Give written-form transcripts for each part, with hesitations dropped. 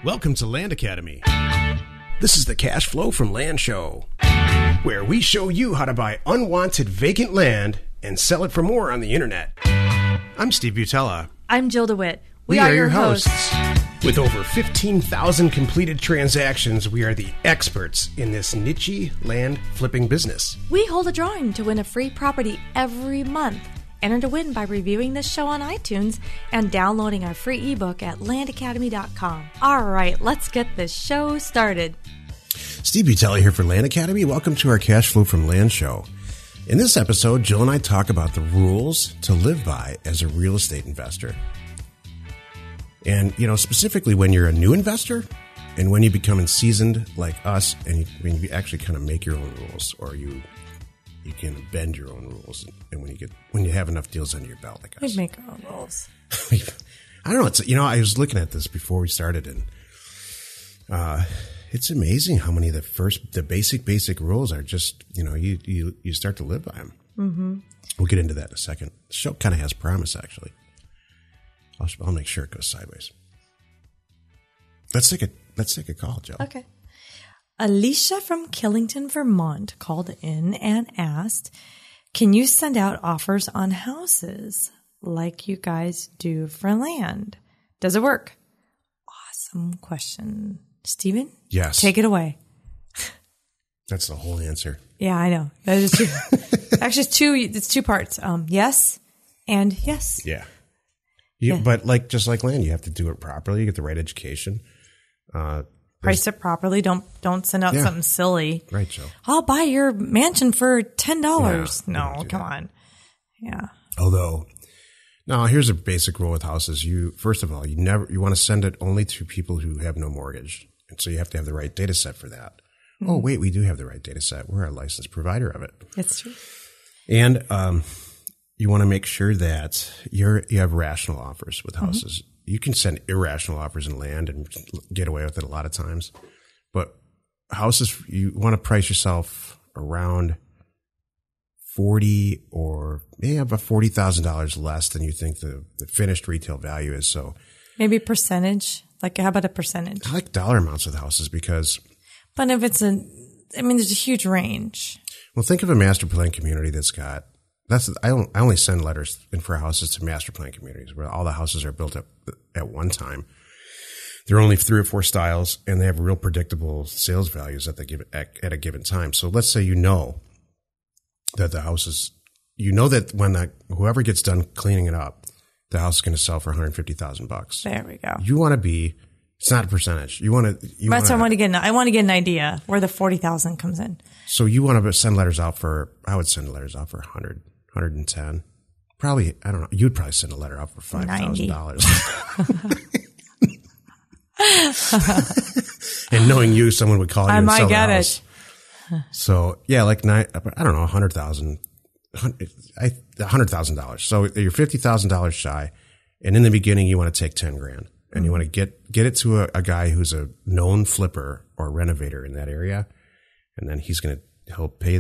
Welcome to Land Academy. This is the Cash Flow from Land show, where we show you how to buy unwanted vacant land and sell it for more on the internet. I'm Steve Butala. I'm Jill DeWitt. We are your hosts. With over 15,000 completed transactions, we are the experts in this niche land flipping business. We hold a drawing to win a free property every month. Enter to win by reviewing this show on iTunes and downloading our free ebook at landacademy.com. All right, let's get this show started. Steve Butala here for Land Academy. Welcome to our Cash Flow from Land show. In this episode, Jill and I talk about the rules to live by as a real estate investor. And, specifically when you're a new investor and when you become seasoned like us and you actually kind of make your own rules, or you can bend your own rules. And when you have enough deals under your belt like us. We make our own rules. I don't know. I was looking at this before we started, and it's amazing how many of the basic rules are just, you start to live by them. Mm-hmm. We'll get into that in a second. The show kind of has promise, actually. I'll make sure it goes sideways. Let's take a call, Jill. Okay. Alicia from Killington, Vermont called in and asked, can you send out offers on houses like you guys do for land? Does it work? Awesome question. Steven? Yes. Take it away. That's the whole answer. Yeah, I know. That is true. Actually, it's two parts. Yes and yes. Yeah. But just like land, you have to do it properly. You get the right education. Price it properly. Don't send out something silly. Right, Joe. I'll buy your mansion for $10. Yeah, no, come on. Yeah. Although, now here's a basic rule with houses. First of all, you want to send it only to people who have no mortgage, and so you have to have the right data set for that. Mm-hmm. Oh, wait, we do have the right data set. We're a licensed provider of it. It's true. And you want to make sure that you have rational offers with houses. Mm-hmm. You can send irrational offers in land and get away with it a lot of times. But houses, you want to price yourself around $40,000 or about $40,000 less than you think the finished retail value is. So maybe percentage. Like, how about a percentage? I like dollar amounts with houses because. But if it's there's a huge range. Well, think of a master plan community that's got. I only send letters in for houses to master plan communities where all the houses are built up at one time. There are only 3 or 4 styles, and they have real predictable sales values that they give at a given time. So let's say that the houses, that when whoever gets done cleaning it up, the house is going to sell for $150,000. There we go. You want to be. It's not a percentage. I want to get an idea where the 40,000 comes in. So you want to send letters out for. I would send letters out for 100. 110. Probably, I don't know. You'd probably send a letter out for $5,000. And knowing you, someone would call you and sell the house. So, yeah, I don't know, $100,000. $100,000. So you're $50,000 shy. And in the beginning, you want to take $10,000. And you want to get it to a guy who's a known flipper or renovator in that area. And then he'll pay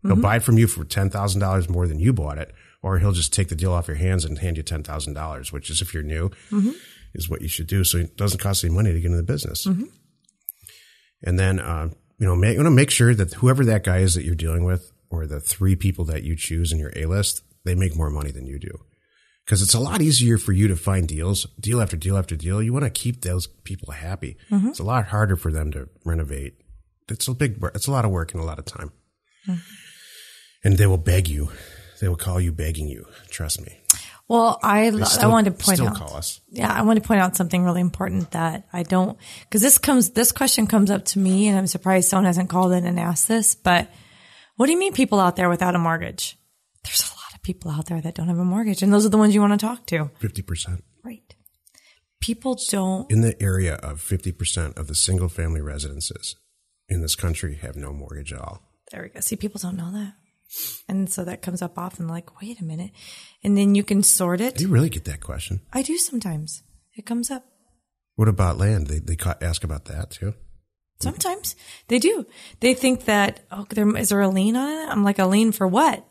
he'll buy it from you for $10,000 more than you bought it, or he'll just take the deal off your hands and hand you $10,000, which is, if you're new, is what you should do. So it doesn't cost any money to get into the business. Mm-hmm. And then, you want to make sure that whoever that guy is that you're dealing with, or the 3 people that you choose in your A list, they make more money than you do. Because it's a lot easier for you to find deals, deal after deal after deal. You want to keep those people happy. Mm-hmm. It's a lot harder for them to renovate. It's a lot of work and a lot of time. Mm-hmm. And they will beg you. They will call you begging you. Trust me. Well, I wanted to point out. Still call us. Yeah, I want to point out something really important that I don't, because this question comes up to me, and I'm surprised someone hasn't called in and asked this. But what do you mean, people out there without a mortgage? There's a lot of people out there that don't have a mortgage, and those are the ones you want to talk to. 50%. Right. People don't. In the area of 50% of the single family residences in this country have no mortgage at all. There we go. See, people don't know that. And so that comes up often, like, wait a minute. And then you can sort it. Do you really get that question? I do sometimes. It comes up. What about land? They ask about that too? Sometimes. They do. They think that, is there a lien on it? I'm like, a lien for what?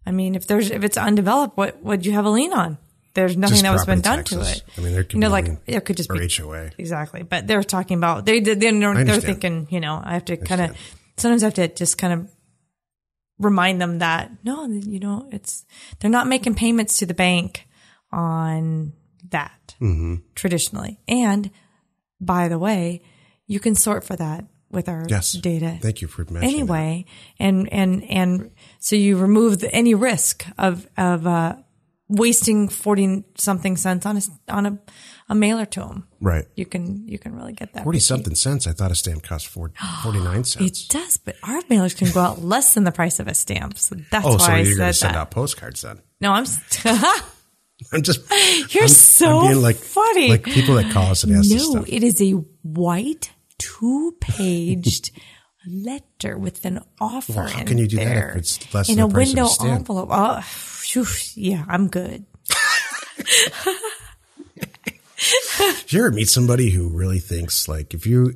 I mean, if it's undeveloped, what would you have a lien on? there's nothing Just that was been property done taxes. to it. I mean, there could be, like it could just or be HOA. Exactly. But they're talking about they're thinking, I have to kind of sometimes I have to just kind of remind them that no, they're not making payments to the bank on that traditionally. And by the way, you can sort for that with our data. Thank you for mentioning anyway. And so you remove any risk of wasting 40 something cents on a mailer to them. Right. You can really get that. 40 something cents. I thought a stamp cost 49 cents. It does, but our mailers can go out less than the price of a stamp. So that's why so I you're said going to send that. out postcards then? No, I'm just. You're I'm being funny. Like people that call us and ask us stuff. It is a white 2-paged letter with an offer. Well, how can you do that if it's less in than a the price window of a stamp? envelope? Oh, yeah, I'm good. Do you ever meet somebody who really thinks like if you're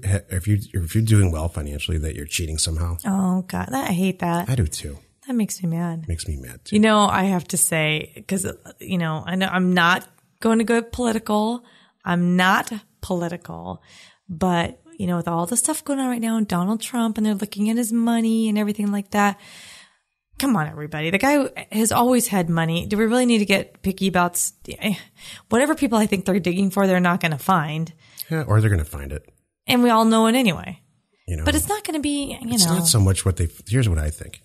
doing well financially that you're cheating somehow? Oh God, I hate that. I do too. That makes me mad. Makes me mad too. I have to say, because I know I'm not going to go political. I'm not political, but with all the stuff going on right now, and Donald Trump, and they're looking at his money and everything like that. Come on, everybody. The guy has always had money. Do we really need to get picky about whatever people I think they're digging for, they're not going to find. Yeah, or they're going to find it. And we all know it anyway. But it's not going to be, It's not so much here's what I think.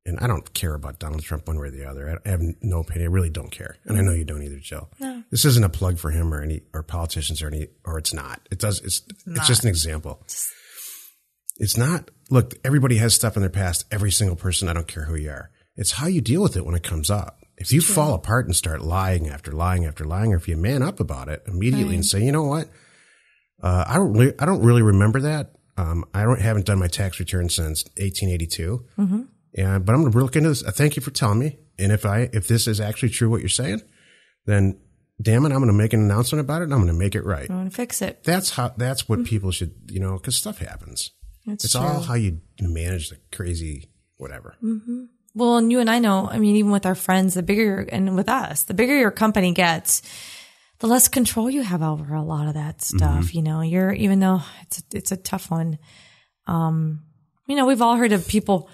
And I don't care about Donald Trump one way or the other. I have no opinion. I really don't care. And I know you don't either, Jill. No. This isn't a plug for him or politicians or it's not. It's just an example. It's not, look, everybody has stuff in their past. Every single person, I don't care who you are. It's how you deal with it when it comes up. If you fall apart and start lying after lying after lying, or if you man up about it immediately and say, you know what? I don't really remember that. I haven't done my tax return since 1882. Mm-hmm. But I'm going to look into this. Thank you for telling me. And if this is actually true what you're saying, then damn it, I'm going to make an announcement about it and I'm going to make it right. I'm going to fix it. That's what people should, because stuff happens. It's true. all how you manage the crazy whatever. Mm-hmm. Well, and you and I know, even with our friends, the bigger your company gets, the less control you have over a lot of that stuff. Mm-hmm. Even though it's a tough one. We've all heard of people,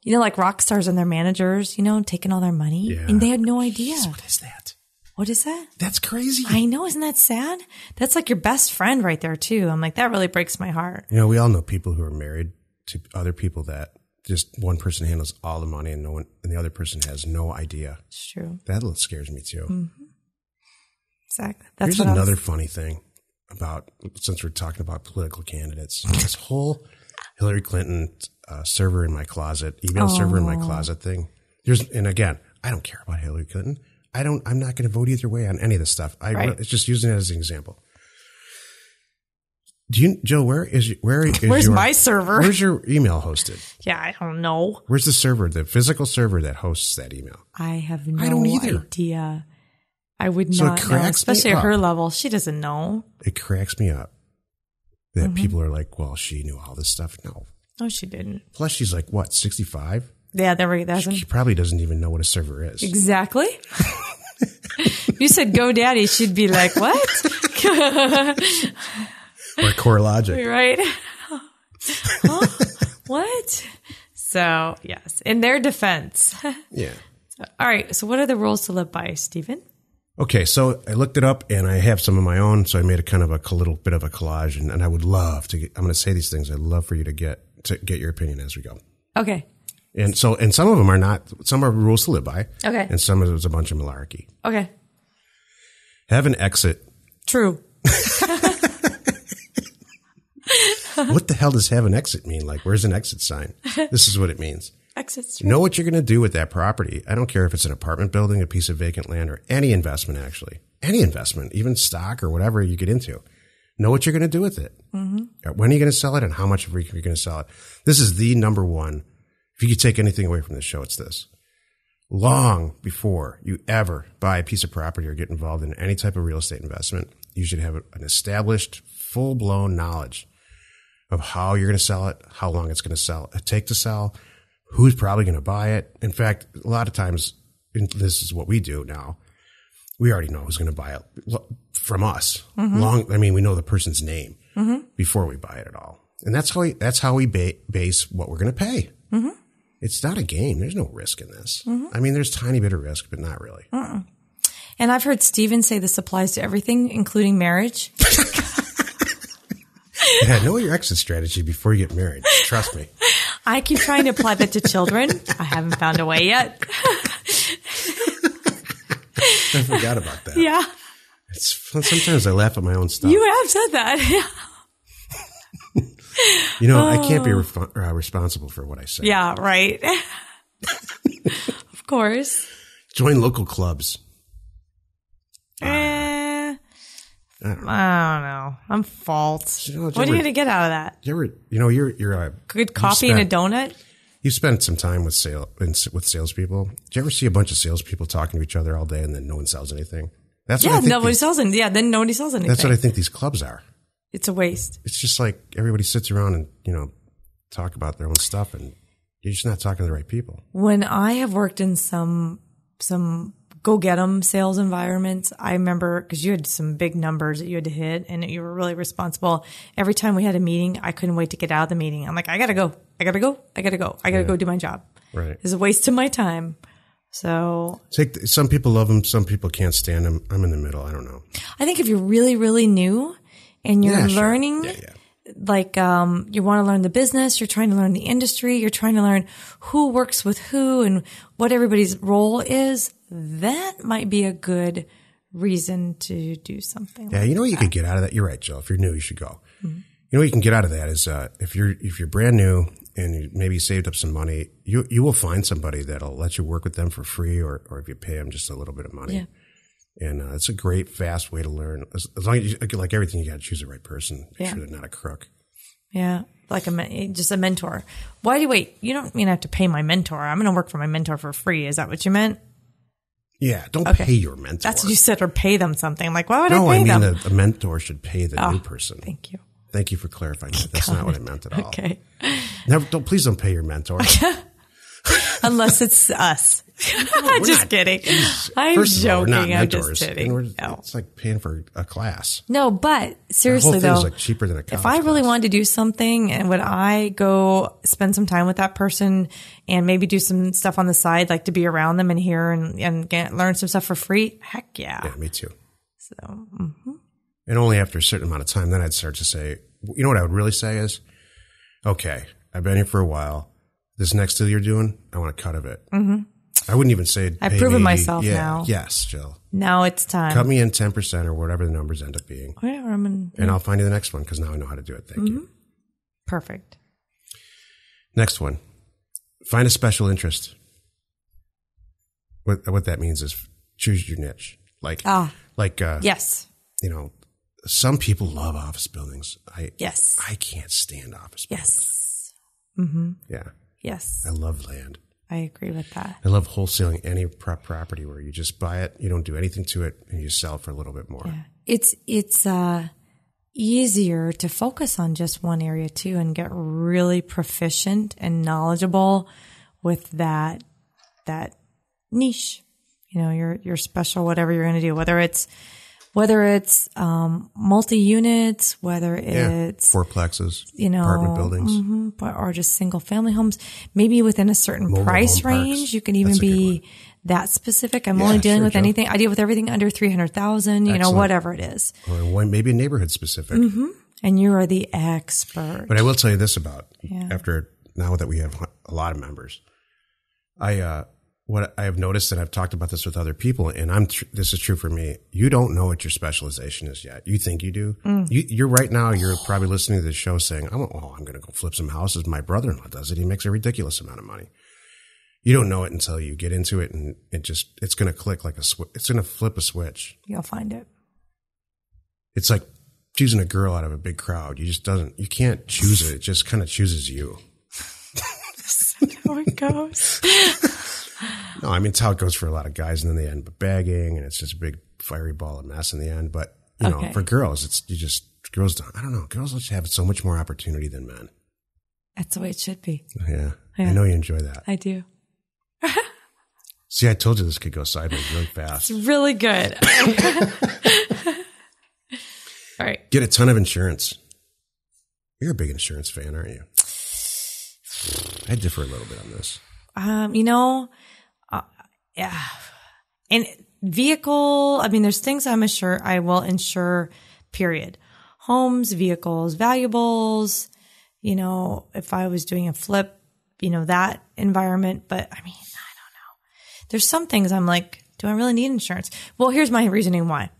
like rock stars and their managers, taking all their money and they had no idea. What is that? What is that? That's crazy. I know. Isn't that sad? That's like your best friend right there too. I'm like, that really breaks my heart. We all know people who are married to other people that just one person handles all the money and the other person has no idea. It's true. That scares me too. Mm-hmm. Exactly. Here's another funny thing since we're talking about political candidates, this whole Hillary Clinton server in my closet, email server in my closet thing. And again, I don't care about Hillary Clinton. I'm not going to vote either way on any of this stuff. It's just using it as an example. Joe, where's my server? Where's your email hosted? Yeah, I don't know. Where's the server, the physical server that hosts that email? I have no idea. I would not know, especially at her level. She doesn't know. It cracks me up that people are like, well, she knew all this stuff. No, she didn't. Plus, she's like, what, 65? Yeah, she probably doesn't even know what a server is. Exactly. You said GoDaddy, she'd be like, what? Or CoreLogic. Right? Huh? What? So, yes, in their defense. Yeah. All right, so what are the rules to live by, Stephen? Okay, so I looked it up and I have some of my own, so I made a little bit of a collage, and I would love to I'm going to say these things. I'd love for you to get your opinion as we go. Okay. And some of them are not, some are rules to live by. Okay. And some of it's a bunch of malarkey. Okay. Have an exit. True. What the hell does have an exit mean? Like, where's an exit sign? This is what it means. Exits. Know what you're going to do with that property. I don't care if it's an apartment building, a piece of vacant land, or any investment, actually. Any investment, even stock or whatever you get into. Know what you're going to do with it. Mm-hmm. When are you going to sell it and how much are you going to sell it? This is the number one. If you could take anything away from this show, it's this. Long before you ever buy a piece of property or get involved in any type of real estate investment, you should have an established, full-blown knowledge of how you're going to sell it, how long it's going to take to sell, who's probably going to buy it. In fact, a lot of times, and this is what we do now, we already know who's going to buy it from us. Mm-hmm. We know the person's name before we buy it at all. And that's how we base what we're going to pay. Mm-hmm. It's not a game. There's no risk in this. Mm-hmm. I mean, there's tiny bit of risk, but not really. And I've heard Steven say this applies to everything, including marriage. Yeah, know your exit strategy before you get married. Trust me. I keep trying to apply that to children. I haven't found a way yet. I forgot about that. Yeah. Sometimes I laugh at my own stuff. You have said that. I can't be responsible for what I say. Yeah, right. Of course. Join local clubs. I don't know. I'm false. What are you going to get out of that? You're a good coffee and a donut. You spent some time with salespeople. Do you ever see a bunch of salespeople talking to each other all day and then no one sells anything? That's what I think nobody sells anything. Yeah, then nobody sells anything. That's what I think these clubs are. It's a waste. It's just like everybody sits around and talk about their own stuff, and you're just not talking to the right people. When I have worked in some go-get-em sales environments, I remember, because you had some big numbers that you had to hit and you were really responsible. Every time we had a meeting, I couldn't wait to get out of the meeting. I'm like, I gotta go do my job. Right. It's a waste of my time. So some people love them, some people can't stand them. I'm in the middle. I don't know. I think if you're really, really new and you're learning, like you want to learn the business, you're trying to learn the industry, you're trying to learn who works with who and what everybody's role is, that might be a good reason to do something. Yeah, what you could get out of that? You're right, Jill. If you're new, you should go. Mm-hmm. What you can get out of that is if you're brand new and you maybe saved up some money, you will find somebody that'll let you work with them for free, or if you pay them just a little bit of money. Yeah. And it's a great, fast way to learn. As long as like everything, you got to choose the right person. Make sure they're not a crook. Yeah, like just a mentor. Why do you wait? You don't mean I have to pay my mentor. I'm going to work for my mentor for free. Is that what you meant? Yeah, don't pay your mentor. That's what you said, or pay them something. I'm like, why would I pay them? No, I mean the mentor should pay the new person. Thank you. Thank you for clarifying that. That's not what I meant at all. Okay. Please don't pay your mentor. Unless it's us. I'm just kidding. I'm joking. I'm just kidding. It's like paying for a class. No, but seriously though, like cheaper than a college if I really class. wanted to do something, and would I go spend some time with that person and maybe do some stuff on the side, like to be around them and hear and learn some stuff for free? Heck yeah. Yeah, me too. So, mm-hmm. And only after a certain amount of time, then I'd start to say, what I would really say is, okay, I've been here for a while. This next deal you're doing, I want a cut of it. Mm-hmm. I wouldn't even say, I've proven myself now. Yes, Jill. Now it's time. Cut me in 10% or whatever the numbers end up being. Whatever, and I'll find you the next one because now I know how to do it. Thank you. Perfect. Next one. Find a special interest. What that means is choose your niche. Yes. Some people love office buildings. I can't stand office buildings. Yes. Mm-hmm. Yeah. Yes. I love land. I agree with that. I love wholesaling any property where you just buy it, you don't do anything to it, and you sell it for a little bit more. Yeah. It's easier to focus on just one area too and get really proficient and knowledgeable with that niche. Your special whatever you're going to do, whether it's multi-units, whether it's fourplexes, apartment buildings, or just single family homes. Maybe within a certain mobile price range, parks. You can even be that specific. I'm only dealing with anything. I deal with everything under 300,000. Whatever it is, or maybe neighborhood specific. Mm-hmm. And you are the expert. But I will tell you this about now that we have a lot of members, what I have noticed, and I've talked about this with other people, and this is true for me. You don't know what your specialization is yet. You think you do. You're right now. You're probably listening to this show saying, "I'm going to go flip some houses." My brother-in-law does it. He makes a ridiculous amount of money. You don't know it until you get into it, and it's going to click like it's going to flip a switch. You'll find it. It's like choosing a girl out of a big crowd. You can't choose it. It just kind of chooses you. That's how it goes. No, I mean, it's how it goes for a lot of guys, and then they end up bagging, and it's just a big fiery ball of mess in the end. But, for girls, girls don't, I don't know, girls just have so much more opportunity than men. That's the way it should be. Yeah. I know you enjoy that. I do. See, I told you this could go sideways really fast. It's really good. All right. Get a ton of insurance. You're a big insurance fan, aren't you? I differ a little bit on this. Yeah. And vehicle, I mean, there's things I will insure, period. Homes, vehicles, valuables, if I was doing a flip, that environment. But I mean, I don't know. There's some things I'm like, do I really need insurance? Well, here's my reasoning why.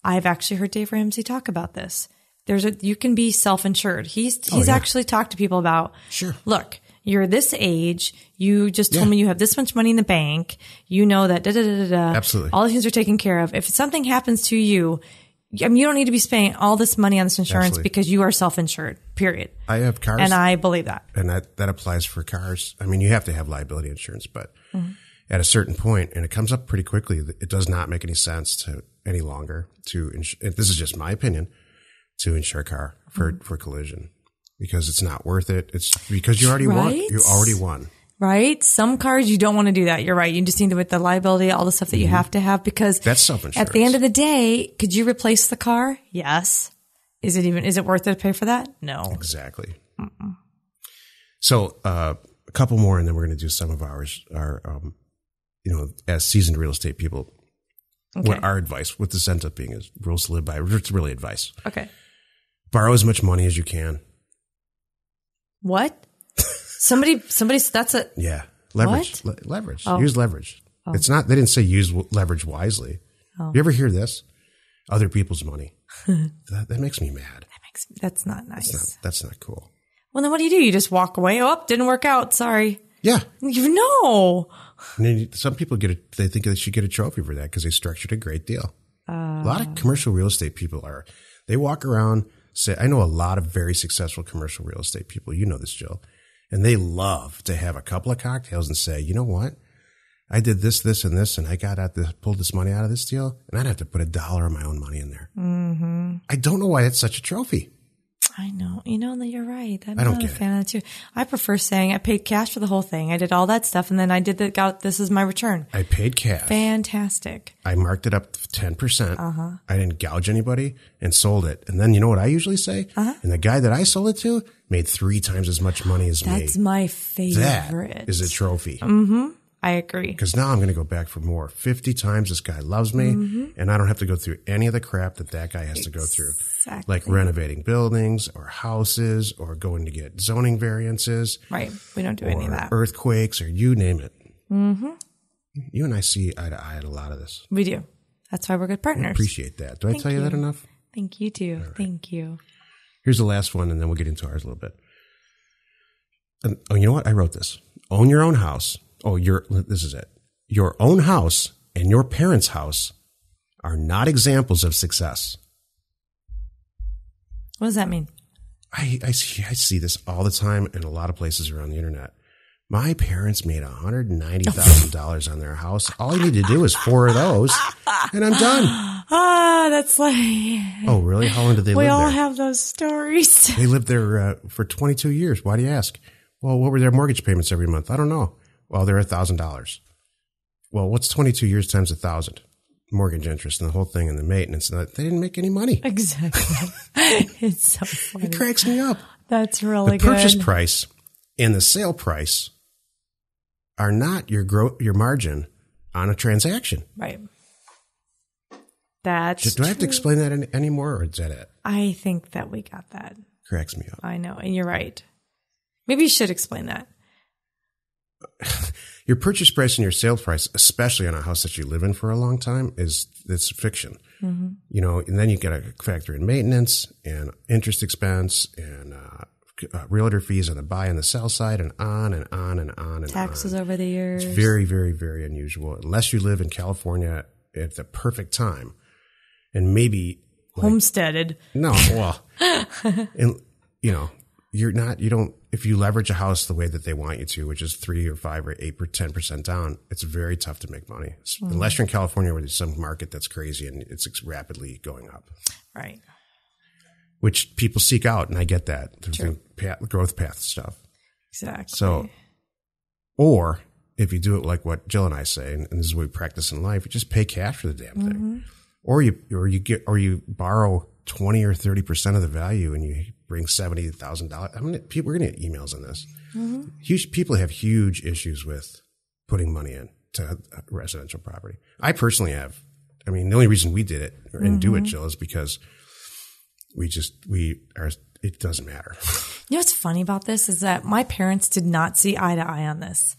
I've actually heard Dave Ramsey talk about this. You can be self-insured. He's actually talked to people about, sure. Look, you're this age. You just told me you have this much money in the bank. You know that Absolutely. All the things are taken care of. If something happens to you, I mean, you don't need to be spending all this money on this insurance Absolutely. because you are self-insured, period. I have cars. And I believe that. And that applies for cars. I mean, you have to have liability insurance, but at a certain point, and it comes up pretty quickly, it does not make any sense to any longer to this is just my opinion, to insure a car for collision because it's not worth it. It's because you already won. You already won. Right? Some cars, you don't want to do that. You're right. You just need to with the liability, all the stuff that you have to have because that's self-insurance. At the end of the day, could you replace the car? Yes. Is it worth it to pay for that? No. Exactly. So, a couple more and then we're going to do some of ours as seasoned real estate people. Okay. What our advice, what this ends up being is rules to live by. It's really advice. Okay. Borrow as much money as you can. What? Somebody, that's a... Yeah. Leverage. Leverage. Oh. Use leverage. Oh. It's not, they didn't say use leverage wisely. Oh. You ever hear this? Other people's money. that makes me mad. That's not nice. That's not cool. Well, then what do? You just walk away? Oh, didn't work out. Sorry. Yeah. You know. And then some people they think they should get a trophy for that because they structured a great deal. A lot of commercial real estate people they walk around, I know a lot of very successful commercial real estate people. You know this, Jill. And they love to have a couple of cocktails and say, you know what? I did this, this, and this, and I pulled this money out of this deal, and I'd have to put $1 of my own money in there. Mm-hmm. I don't know why it's such a trophy. I know. You're right. I don't not get a fan of that too. I prefer saying I paid cash for the whole thing. I did all that stuff, and then I did this is my return. I paid cash. Fantastic. I marked it up 10%. I didn't gouge anybody and sold it. And then you know what I usually say? And the guy that I sold it to made 3 times as much money as me. That's my favorite. That is a trophy. Mm-hmm. I agree. Because now I'm going to go back for more. 50 times this guy loves me, and I don't have to go through any of the crap that guy has to go through. Like renovating buildings or houses or going to get zoning variances. Right. We don't do any of that. Earthquakes or you name it. Mm-hmm. You and I see eye to eye at a lot of this. We do. That's why we're good partners. I appreciate that. Do I tell you that enough? Thank you, too. Right. Thank you. Here's the last one, and then we'll get into ours a little bit. And, you know what? I wrote this. Own your own house. This is it. Your own house and your parents' house are not examples of success. What does that mean? I see this all the time in a lot of places around the internet. My parents made $190,000 on their house. All I need to do is 4 of those, and I'm done. That's like... Oh, really? How long did they live there? We all have those stories. They lived there for 22 years. Why do you ask? Well, what were their mortgage payments every month? I don't know. Well, they're $1,000. Well, what's 22 years times 1,000? Mortgage interest and the whole thing and the maintenance. And they didn't make any money. Exactly. It's so funny. It cracks me up. That's really good. The purchase price and the sale price are not your margin on a transaction. Right. That's Do I have to explain that anymore, or is that it? I think that we got that. Cracks me up. I know, and you're right. Maybe you should explain that. Your purchase price and your sales price, especially on a house that you live in for a long time, it's fiction. Mm-hmm. And then you got to factor in maintenance and interest expense and realtor fees on the buy and the sell side, and on and on and on and taxes on. Over the years. It's very, very, very unusual unless you live in California at the perfect time, and maybe homesteaded. No, well, and you're not. You don't. If you leverage a house the way that they want you to, which is 3 or 5 or 8 or 10% down, it's very tough to make money. Unless you're in California where there's some market that's crazy and it's rapidly going up. Right. Which people seek out, and I get that. There's the growth path stuff. Exactly. So, or if you do it like what Jill and I say, and this is what we practice in life, you just pay cash for the damn thing. Or you borrow 20 or 30% of the value and you bring $70,000. We're going to get emails on this. People have huge issues with putting money into residential property. I personally have. I mean, the only reason we did it and do it, Jill, is because it doesn't matter. You know what's funny about this is that my parents did not see eye to eye on this.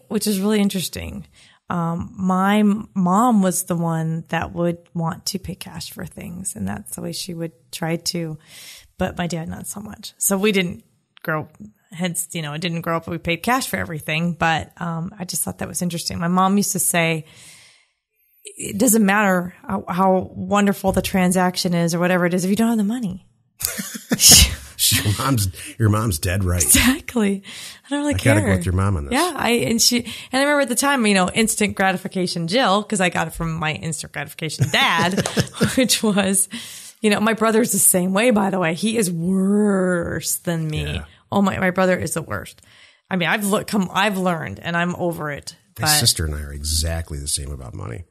Which is really interesting. My mom was the one that would want to pay cash for things, and that's the way she would try to, but my dad not so much. So we didn't grow, hence, it didn't grow up, we paid cash for everything, but, I just thought that was interesting. My mom used to say, it doesn't matter how wonderful the transaction is or whatever it is if you don't have the money. Your mom's dead right. Exactly. I don't really care. I gotta go with your mom on this. Yeah. And I remember at the time, instant gratification Jill, because I got it from my instant gratification dad, which was, my brother's the same way, by the way. He is worse than me. Yeah. Oh, my brother is the worst. I mean, I've learned and I'm over it. My sister and I are exactly the same about money.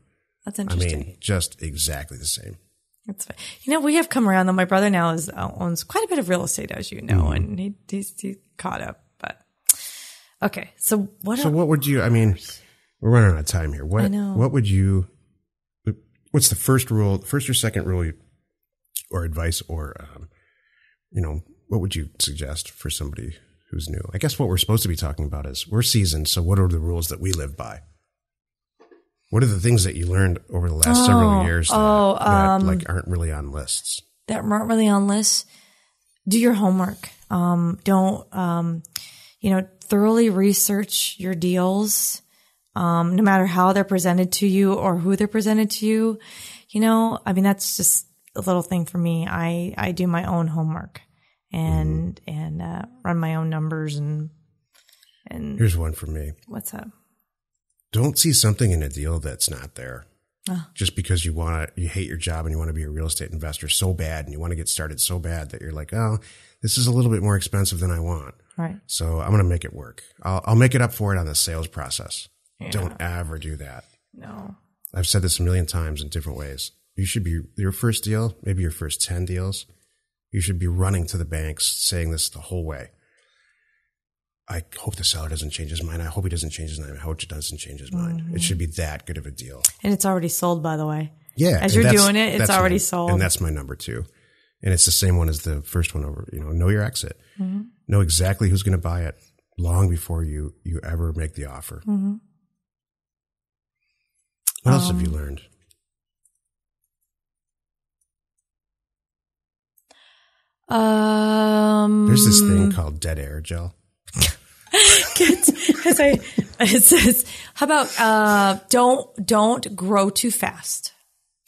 That's interesting. I mean, just exactly the same. That's fine. We have come around though. My brother now owns quite a bit of real estate, as you know, and he's caught up. But okay, so what would you? I mean, we're running out of time here. I know. What would you? What's the first rule? First or second rule, or advice, or what would you suggest for somebody who's new? I guess what we're supposed to be talking about is we're seasoned. So what are the rules that we live by? What are the things that you learned over the last several years that aren't really on lists? That aren't really on lists? Do your homework. Don't thoroughly research your deals, no matter how they're presented to you or who they're presented to you. That's just a little thing for me. I do my own homework and run my own numbers and here's one for me. What's up? Don't see something in a deal that's not there. Just because you hate your job and you want to be a real estate investor so bad and you want to get started so bad that you're like, oh, this is a little bit more expensive than I want. Right. So I'm going to make it work. I'll make it up for it on the sales process. Yeah. Don't ever do that. No. I've said this a million times in different ways. You should be your first deal, maybe your first 10 deals. You should be running to the banks saying this the whole way. I hope the seller doesn't change his mind. I hope he doesn't change his mind. I hope he doesn't change his mind. It should be that good of a deal. And it's already sold, by the way. Yeah. As you're doing it, it's already sold. And that's my number 2. And it's the same one as the first one over, know your exit. Know exactly who's going to buy it long before you ever make the offer. What else have you learned? There's this thing called dead air, Jill. It says, how about don't grow too fast.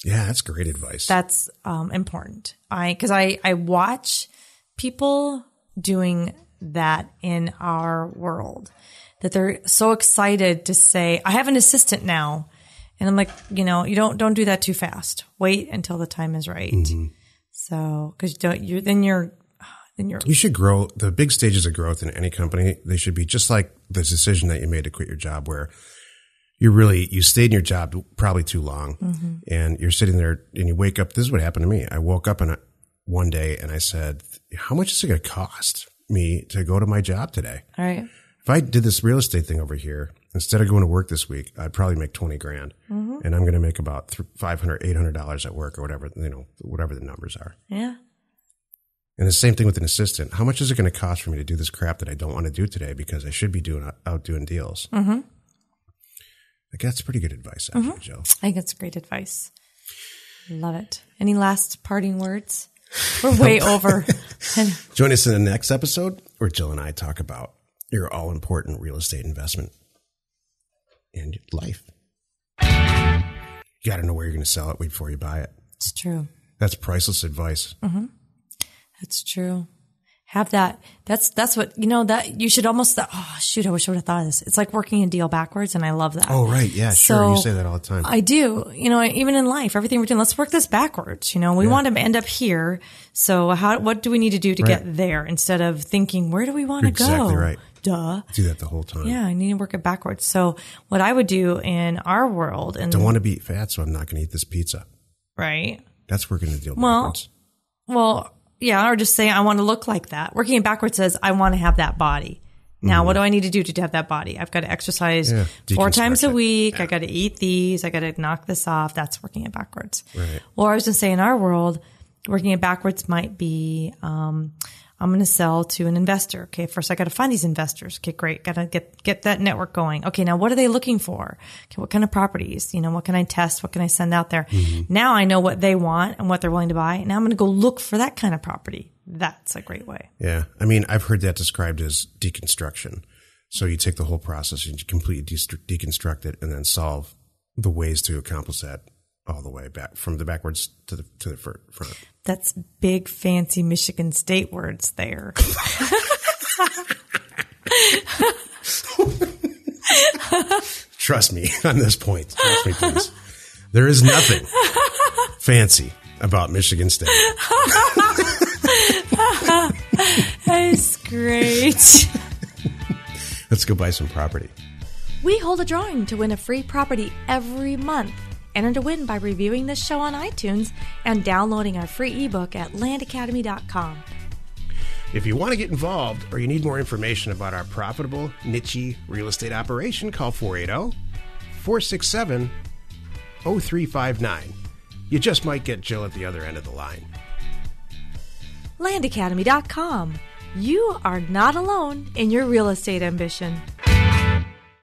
Yeah, that's great advice. That's important. Because I watch people doing that in our world, that they're so excited to say, I have an assistant now. And I'm like, you don't do that too fast. Wait until the time is right. So, because you should grow. The big stages of growth in any company, they should be just like the decision that you made to quit your job, where you stayed in your job probably too long, and you're sitting there and you wake up. This is what happened to me. I woke up one day and I said, how much is it going to cost me to go to my job today? All right. If I did this real estate thing over here, instead of going to work this week, I'd probably make $20,000, and I'm going to make about $500, $800 at work or whatever, whatever the numbers are. Yeah. And the same thing with an assistant. How much is it going to cost for me to do this crap that I don't want to do today because I should be out doing deals? I think that's pretty good advice, actually, Jill. I think it's great advice. Love it. Any last parting words? We're way over. Join us in the next episode where Jill and I talk about your all-important real estate investment and life. You got to know where you're going to sell it before you buy it. It's true. That's priceless advice. That's true. have that. That's what, that you should almost, oh shoot, I wish I would have thought of this. It's like working a deal backwards, and I love that. Oh, right. Yeah, sure. You say that all the time. I do. Even in life, everything we're doing, let's work this backwards. We want to end up here. So what do we need to do to get there instead of thinking, where do we want to go? Exactly right. Duh. Do that the whole time. Yeah, I need to work it backwards. So what I would do in our world, and don't want to be fat, so I'm not going to eat this pizza. Right. That's working the deal backwards. Well, yeah, or just say I want to look like that. Working it backwards says I want to have that body. Now, what do I need to do to have that body? I've got to exercise 4 times a week. I got to eat these. I got to knock this off. That's working it backwards. Right. Well, I was going to say in our world, working it backwards might be I'm going to sell to an investor. Okay, first I got to find these investors. Okay, great. Got to get that network going. Okay, now what are they looking for? Okay, what kind of properties? What can I test? What can I send out there? Now I know what they want and what they're willing to buy. Now I'm going to go look for that kind of property. That's a great way. Yeah. I mean, I've heard that described as deconstruction. So you take the whole process and you completely deconstruct it and then solve the ways to accomplish that all the way back from the backwards to the front. That's big, fancy Michigan State words there. Trust me on this point. Trust me, please. There is nothing fancy about Michigan State. That's great. Let's go buy some property. We hold a drawing to win a free property every month. Enter to win by reviewing this show on iTunes and downloading our free ebook at landacademy.com. If you want to get involved or you need more information about our profitable, niche real estate operation, call 480-467-0359. You just might get Jill at the other end of the line. landacademy.com. You are not alone in your real estate ambition.